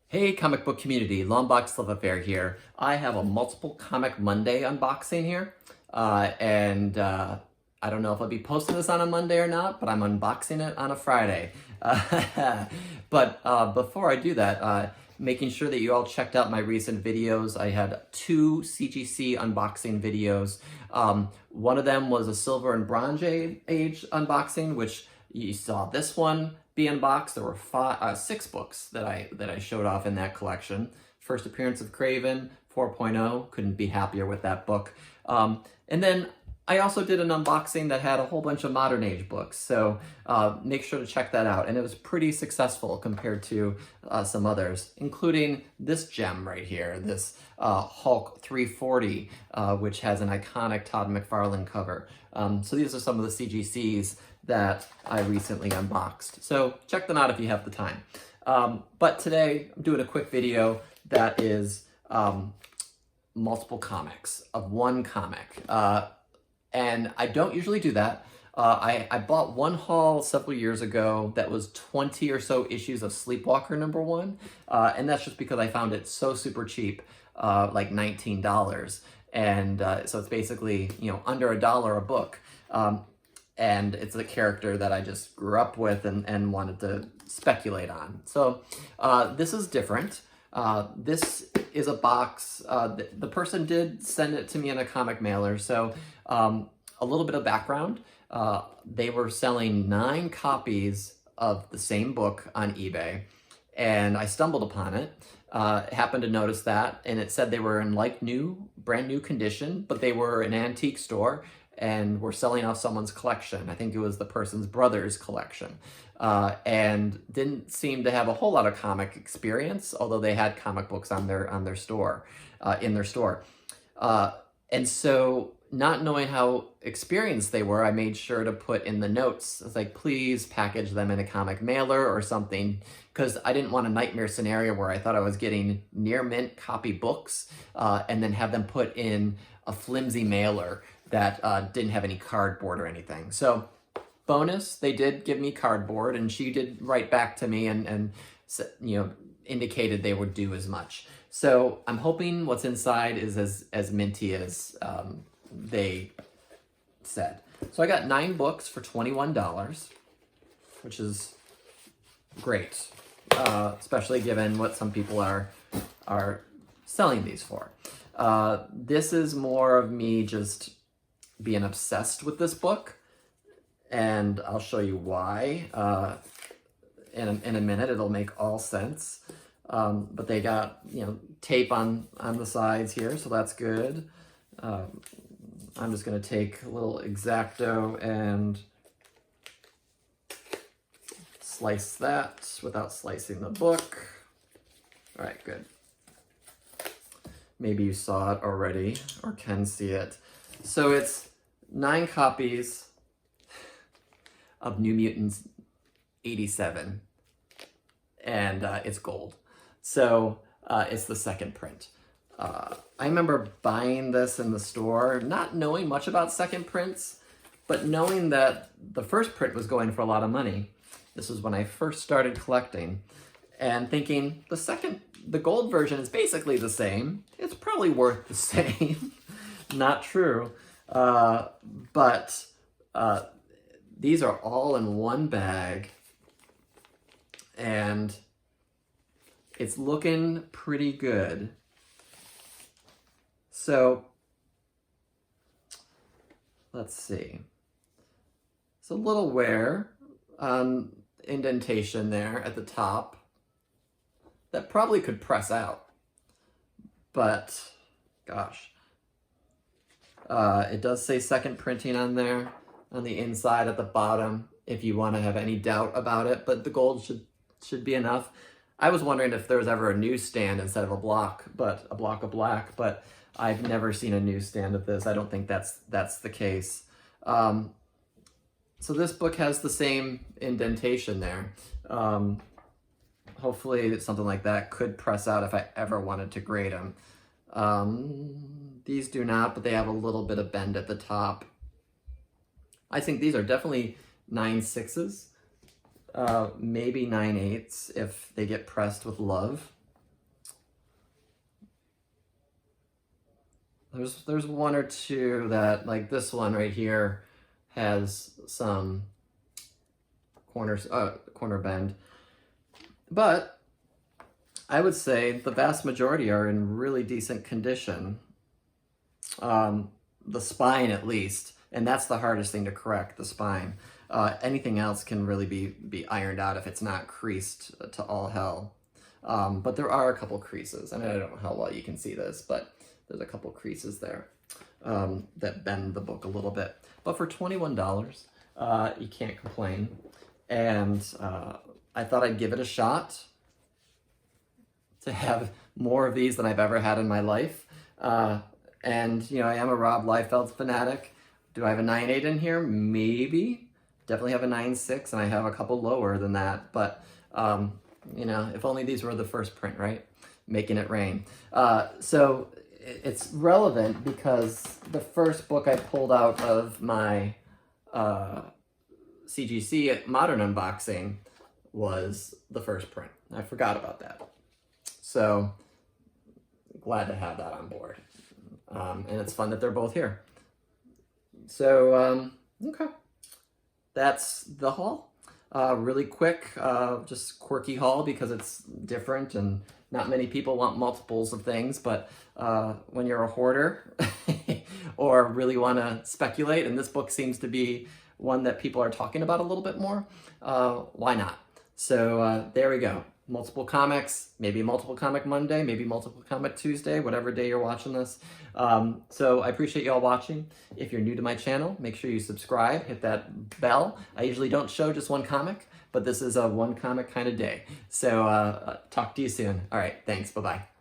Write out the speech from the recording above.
Hey comic book community, Longbox Love Affair here. I have a multiple comic Monday unboxing here. I don't know if I'll be posting this on a Monday or not, but I'm unboxing it on a Friday. Before I do that, making sure that you all checked out my recent videos. I had 2 CGC unboxing videos. One of them was a Silver and Bronze Age unboxing, which you saw this one be unboxed. There were 6 books that I showed off in that collection. First appearance of Kraven 4.0, couldn't be happier with that book. And then I also did an unboxing that had a whole bunch of modern age books, so make sure to check that out. And it was pretty successful compared to some others, including this gem right here, this Hulk 340, which has an iconic Todd McFarlane cover. So these are some of the CGCs that I recently unboxed. So check them out if you have the time. But today I'm doing a quick video that is multiple comics of one comic. And I don't usually do that. I bought one haul several years ago that was 20 or so issues of Sleepwalker #1. And that's just because I found it so super cheap, like $19. And so it's basically, under $1 a book. And it's a character that I just grew up with and wanted to speculate on. So this is different. This is a box. The person did send it to me in a comic mailer. So a little bit of background. They were selling 9 copies of the same book on eBay, and I stumbled upon it. Happened to notice that, and it said they were in brand new condition, but they were an antique store and were selling off someone's collection. I think it was the person's brother's collection, and didn't seem to have a whole lot of comic experience, although they had comic books on their store, in their store. And so, not knowing how experienced they were, I made sure to put in the notes, I was like, please package them in a comic mailer or something, because I didn't want a nightmare scenario where I thought I was getting near mint copy books, and then have them put in a flimsy mailer that didn't have any cardboard or anything. So bonus, they did give me cardboard, and she did write back to me and indicated they would do as much. So I'm hoping what's inside is as minty as they said. So I got 9 books for $21, which is great, especially given what some people are selling these for. This is more of me just being obsessed with this book, and I'll show you why in a minute. It'll make all sense. But they got tape on the sides here, so that's good. I'm just going to take a little X-Acto and slice that without slicing the book. All right, good. Maybe you saw it already or can see it. So it's 9 copies of New Mutants 87, and it's gold. So it's the second print. I remember buying this in the store, not knowing much about second prints, but knowing that the first print was going for a lot of money. This was when I first started collecting, and thinking the gold version is basically the same. It's probably worth the same. Not true. But these are all in one bag, and it's looking pretty good. So let's see. It's a little wear on indentation there at the top that probably could press out, but gosh. It does say second printing on there, on the inside at the bottom, if you want to have any doubt about it, but the gold should be enough. I was wondering if there was ever a newsstand instead of a block of black, but I've never seen a newsstand of this. I don't think that's the case. So this book has the same indentation there. Hopefully something like that could press out if I ever wanted to grade them. These do not, but they have a little bit of bend at the top. I think these are definitely 9/6s, maybe 9/8s if they get pressed with love. There's one or two that, like this one right here, has some corner bend, but I would say the vast majority are in really decent condition. The spine at least, and that's the hardest thing to correct, the spine. Anything else can really be ironed out if it's not creased to all hell. But there are a couple creases, and I don't know how well you can see this, but there's a couple creases there that bend the book a little bit. But for $21, you can't complain. And I thought I'd give it a shot to have more of these than I've ever had in my life. And, you know, I am a Rob Liefeld fanatic. Do I have a 9.8 in here? Maybe. Definitely have a 9.6, and I have a couple lower than that. But, you know, if only these were the first print, right? Making it rain. So it's relevant because the first book I pulled out of my CGC Modern Unboxing was the first print. I forgot about that. So glad to have that on board. And it's fun that they're both here. So, okay. That's the haul. Really quick, just quirky haul because it's different and not many people want multiples of things, but when you're a hoarder or really want to speculate, and this book seems to be one that people are talking about a little bit more, why not? So there we go. Multiple comics, maybe Multiple Comic Monday, maybe Multiple Comic Tuesday, whatever day you're watching this. So I appreciate you all watching. If you're new to my channel, make sure you subscribe, hit that bell. I usually don't show just one comic, but this is a one comic kind of day. So talk to you soon. All right, thanks, bye-bye.